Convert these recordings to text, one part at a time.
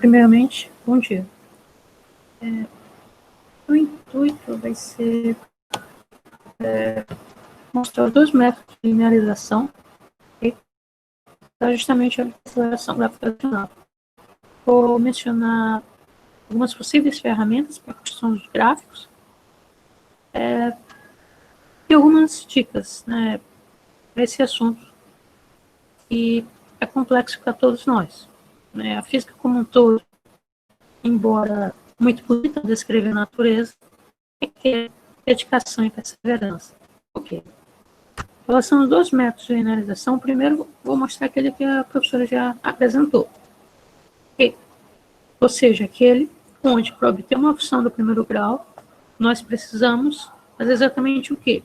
Primeiramente, bom dia. O intuito vai ser mostrar dois métodos de linearização que é justamente a aceleração gravitacional. Vou mencionar algumas possíveis ferramentas para a construção de gráficos e algumas dicas, né, para esse assunto que é complexo para todos nós. A física como um todo, embora muito bonita descrever a natureza, requer dedicação e perseverança. Ok. Em relação aos dois métodos de linearização, primeiro vou mostrar aquele que a professora já apresentou. Okay. Ou seja, aquele onde, para obter uma função do primeiro grau, nós precisamos fazer exatamente o quê?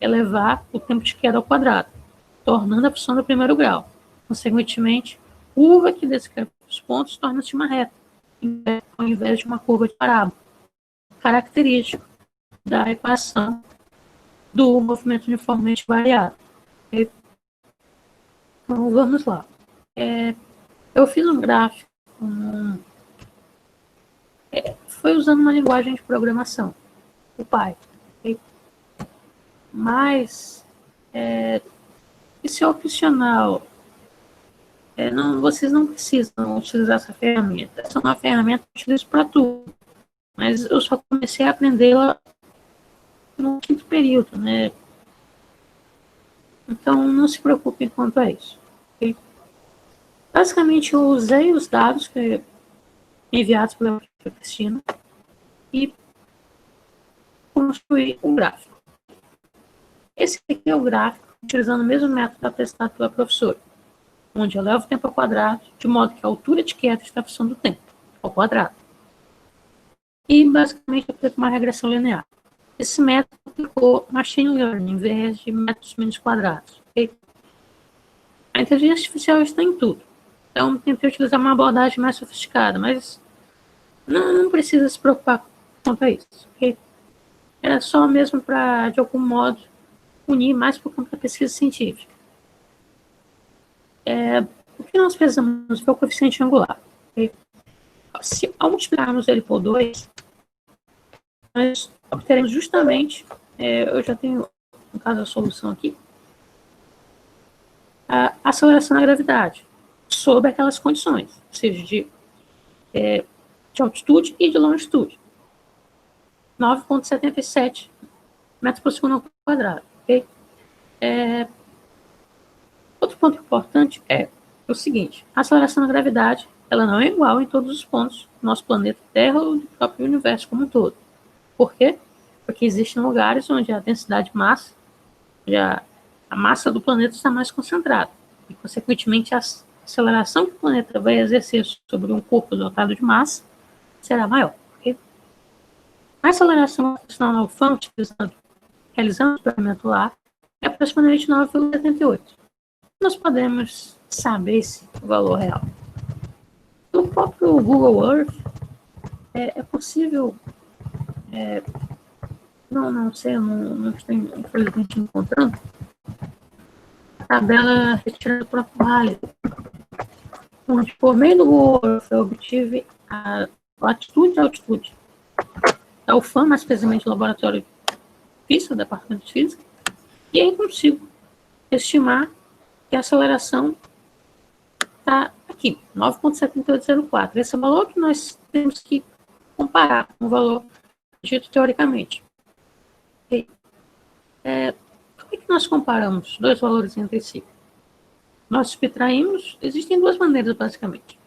Elevar o tempo de queda ao quadrado, tornando a função do primeiro grau. Consequentemente, curva que descreve os pontos torna-se uma reta, ao invés de uma curva de parábola, característico da equação do movimento uniformemente variado. Okay? Então, vamos lá. Eu fiz um gráfico, foi usando uma linguagem de programação, o Python. Okay? Mas, isso é opcional. Vocês não precisam utilizar essa ferramenta. Essa é uma ferramenta que eu utilizo para tudo. Mas eu só comecei a aprendê-la no quinto período, né? Então, não se preocupem quanto a isso. Okay? Basicamente, eu usei os dados enviados pela Cristina e construí um gráfico. Esse aqui é o gráfico, utilizando o mesmo método apresentado pela professora, onde eu levo o tempo ao quadrado, de modo que a altura de queda está a função do tempo, ao quadrado. E, basicamente, eu aplico uma regressão linear. Esse método aplicou machine learning, em vez de métodos menos quadrados. Okay? A inteligência artificial está em tudo. Então, tentei utilizar uma abordagem mais sofisticada, mas não precisa se preocupar quanto a isso. Okay? Era só mesmo para, de algum modo, unir mais para o campo da pesquisa científica. O que nós precisamos foi o coeficiente angular. Okay? Se ao multiplicarmos ele por 2, nós obteremos justamente, eu já tenho, no caso, a solução aqui, a aceleração da gravidade, sob aquelas condições, ou seja, de altitude e de longitude. 9,77 metros por segundo ao quadrado. Okay? Outro ponto importante é o seguinte: a aceleração da gravidade ela não é igual em todos os pontos do nosso planeta Terra ou do próprio universo como um todo. Por quê? Porque existem lugares onde a densidade de massa, a massa do planeta está mais concentrada e, consequentemente, a aceleração que o planeta vai exercer sobre um corpo dotado de massa será maior. Okay? A aceleração gravitacional alfa, realizando o experimento lá, é aproximadamente 9,78. Nós podemos saber esse valor real. No próprio Google Earth, é possível... não sei, eu não estou, infelizmente, encontrando a tabela retirada do próprio Halley, onde, por meio do Google Earth, eu obtive a latitude e a altitude da UFAM, mais precisamente o laboratório de física, do departamento de física, e aí consigo estimar que a aceleração está aqui, 9,7804. Esse é o valor que nós temos que comparar com o valor dito teoricamente. Okay. Como é que nós comparamos dois valores entre si? Nós subtraímos, existem duas maneiras, basicamente.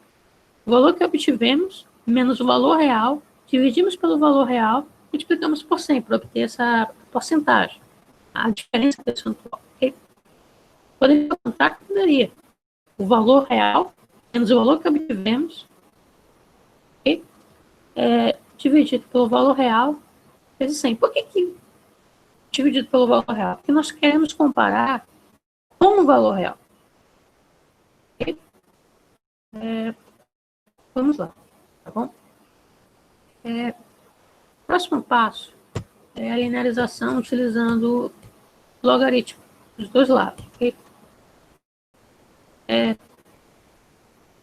O valor que obtivemos, menos o valor real, dividimos pelo valor real, multiplicamos por 100 para obter essa porcentagem, a diferença percentual. Okay? Poderia contar que daria o valor real, menos o valor que obtivemos, okay? Dividido pelo valor real, vezes 100. Por que dividido pelo valor real? Porque nós queremos comparar com o valor real. Okay? Vamos lá, tá bom? Próximo passo é a linearização utilizando logaritmo dos dois lados. Okay?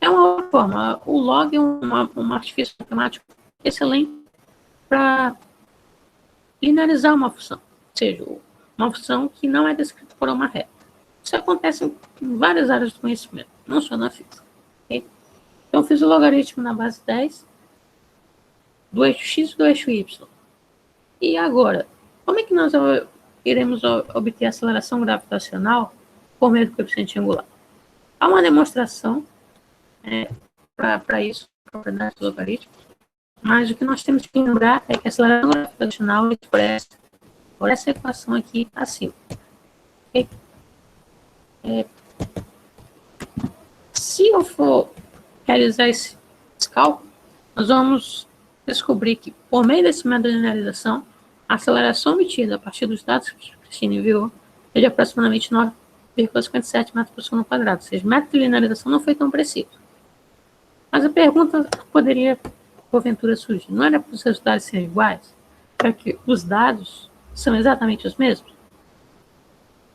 É uma forma, o log é um artifício matemático excelente para linearizar uma função, ou seja, uma função que não é descrita por uma reta. Isso acontece em várias áreas do conhecimento, não só na física. Okay? Então, eu fiz o logaritmo na base 10 do eixo x e do eixo y. E agora, como é que nós iremos obter a aceleração gravitacional por meio do coeficiente angular? Há uma demonstração para isso, propriedade do logaritmo, mas o que nós temos que lembrar é que a aceleração gravitacional é expressa por essa equação aqui acima. Okay? Se eu for realizar esse cálculo, nós vamos descobrir que, por meio desse método de linearização, a aceleração obtida a partir dos dados que a Cristina enviou é de aproximadamente 9,57 metros por segundo quadrado. Ou seja, o método de linearização não foi tão preciso. Mas a pergunta poderia, porventura, surgir. Não era para os resultados serem iguais? Para que os dados são exatamente os mesmos?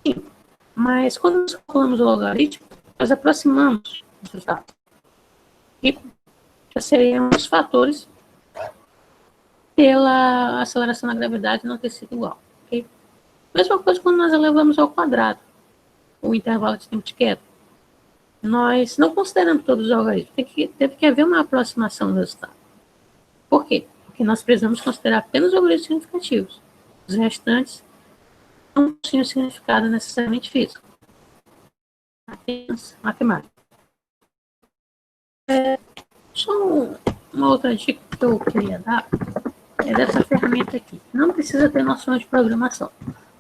Sim. Mas quando nós calculamos o logaritmo, nós aproximamos os resultados. E já seriam os fatores pela aceleração da gravidade não ter sido igual. Okay? Mesma coisa quando nós elevamos ao quadrado o intervalo de tempo de queda. Nós não consideramos todos os algoritmos. Teve que haver uma aproximação do resultado. Por quê? Porque nós precisamos considerar apenas os algoritmos significativos. Os restantes não tinham significado necessariamente físico. Apenas matemático. Só uma outra dica que eu queria dar é dessa ferramenta aqui. Não precisa ter noção de programação.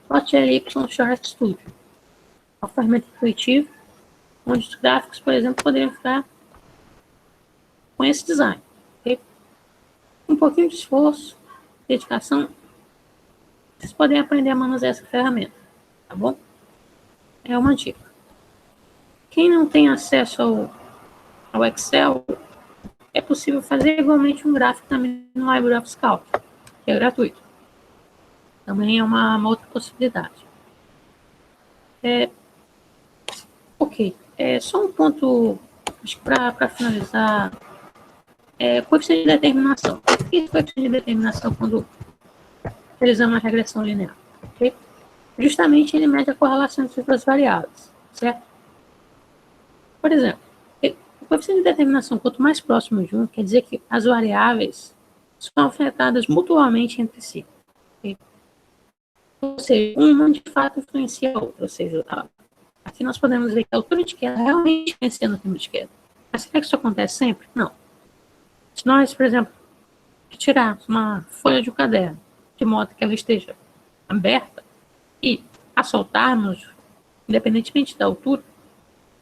Hotly Short Studio. É uma ferramenta intuitiva, onde os gráficos, por exemplo, poderiam ficar com esse design. Okay? Um pouquinho de esforço, dedicação, vocês podem aprender a manusear essa ferramenta. Tá bom? É uma dica. Quem não tem acesso ao Excel, é possível fazer igualmente um gráfico também no LibreOffice Scout, que é gratuito. Também é uma outra possibilidade. Ok. Só um ponto, acho que para finalizar, coeficiente de determinação. O que é coeficiente de determinação quando utilizamos a regressão linear? Okay? Justamente ele mede a correlação entre as variáveis, certo? Por exemplo, o coeficiente de determinação, quanto mais próximo de 1, quer dizer que as variáveis são afetadas mutuamente entre si. Okay? Ou seja, uma de fato influencia a outra. Ou seja, aqui nós podemos ver que a altura de queda realmente influencia no tempo de queda. Mas será que isso acontece sempre? Não. Se nós, por exemplo, tirarmos uma folha de um caderno, de modo que ela esteja aberta, e a soltarmos, independentemente da altura,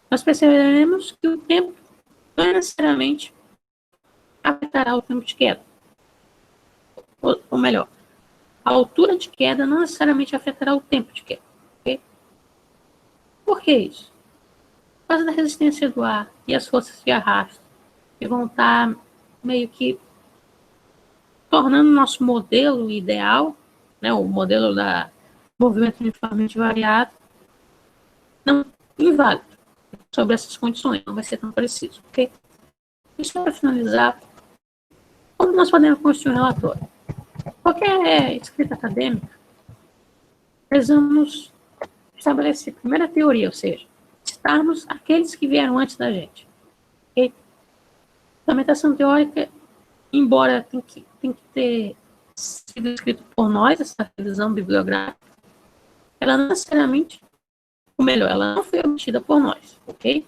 nós perceberemos que o tempo não necessariamente afetará o tempo de queda. Ou melhor, a altura de queda não necessariamente afetará o tempo de queda. Okay? Por que isso? Por causa da resistência do ar e as forças de arrasto, que vão estar meio que tornando o nosso modelo ideal, né, o modelo da movimento uniformemente variado, não inválido sobre essas condições, não vai ser tão preciso. Okay? Isso para finalizar, como nós podemos construir um relatório? Qualquer escrita acadêmica, precisamos estabelecer primeiro a teoria, ou seja, citarmos aqueles que vieram antes da gente. Okay? A fundamentação teórica, embora tem que ter sido escrito por nós, essa revisão bibliográfica, ela não necessariamente, ou melhor, ela não foi obtida por nós, ok?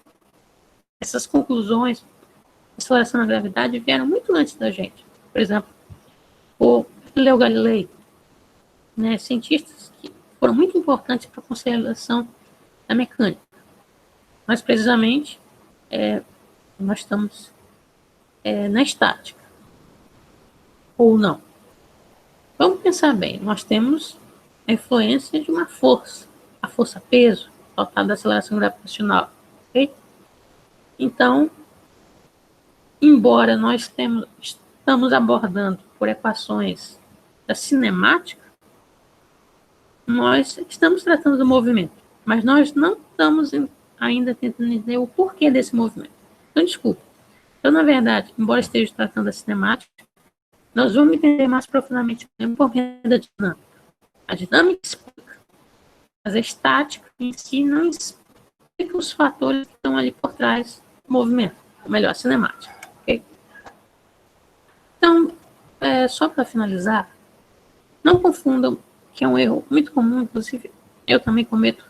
Essas conclusões da aceleração da gravidade vieram muito antes da gente. Por exemplo, o Galileu Galilei, né, cientistas que foram muito importantes para a consideração da mecânica. Mas, precisamente, nós estamos na estática. Ou não. Vamos pensar bem. Nós temos a influência de uma força. A força-peso, resultado da aceleração gravitacional. Okay? Então, embora nós estamos abordando por equações da cinemática, nós estamos tratando do movimento, mas nós não estamos ainda tentando entender o porquê desse movimento. Então, desculpa, Então, na verdade, embora esteja tratando da cinemática, nós vamos entender mais profundamente por meio da dinâmica. A dinâmica explica, mas a estática em si não explica os fatores que estão ali por trás do movimento, ou melhor, a cinemática. Okay? Então, só para finalizar, não confundam, que é um erro muito comum, inclusive eu também cometo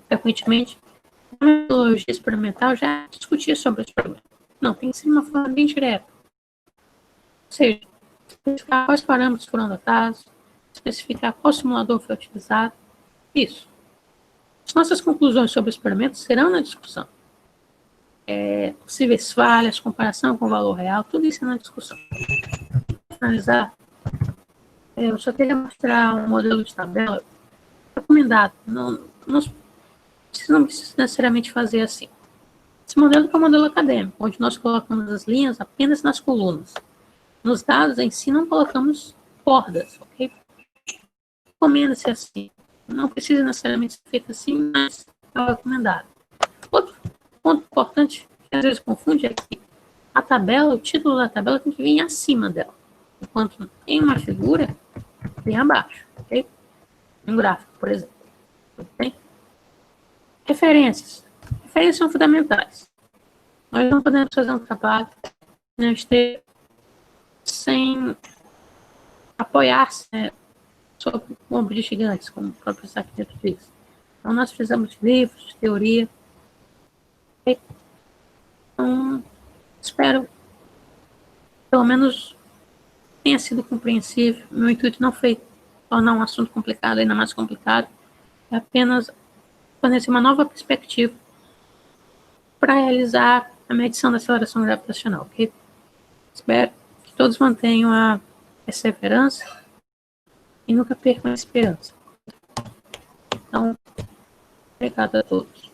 frequentemente. A metodologia experimental já discutia sobre esse problema. Não, tem que ser de uma forma bem direta. Ou seja, especificar quais parâmetros foram adotados, especificar qual simulador foi utilizado. Isso. As nossas conclusões sobre o experimento serão na discussão. Possíveis falhas, comparação com o valor real, tudo isso é na discussão. Para finalizar, eu só queria mostrar um modelo de tabela recomendado. Não precisa necessariamente fazer assim. Esse modelo é um modelo acadêmico, onde nós colocamos as linhas apenas nas colunas. Nos dados em si não colocamos cordas, ok? Recomenda-se assim. Não precisa necessariamente ser feito assim, mas é o recomendado. Outro ponto importante que às vezes confunde é que a tabela, o título da tabela tem que vir acima dela, enquanto em uma figura vem abaixo, ok? Um gráfico, por exemplo. Tudo bem? Referências. Referências são fundamentais. Nós não podemos fazer um trabalho sem apoiar-se sobre ombros de gigantes, como o próprio arquiteto diz. Então, nós fizemos livros de teoria. Então, espero que pelo menos tenha sido compreensível. Meu intuito não foi tornar um assunto complicado ainda mais complicado, é apenas fornecer uma nova perspectiva para realizar a medição da aceleração gravitacional, ok? Espero que todos mantenham a perseverança e nunca percam a esperança. Então, obrigado a todos.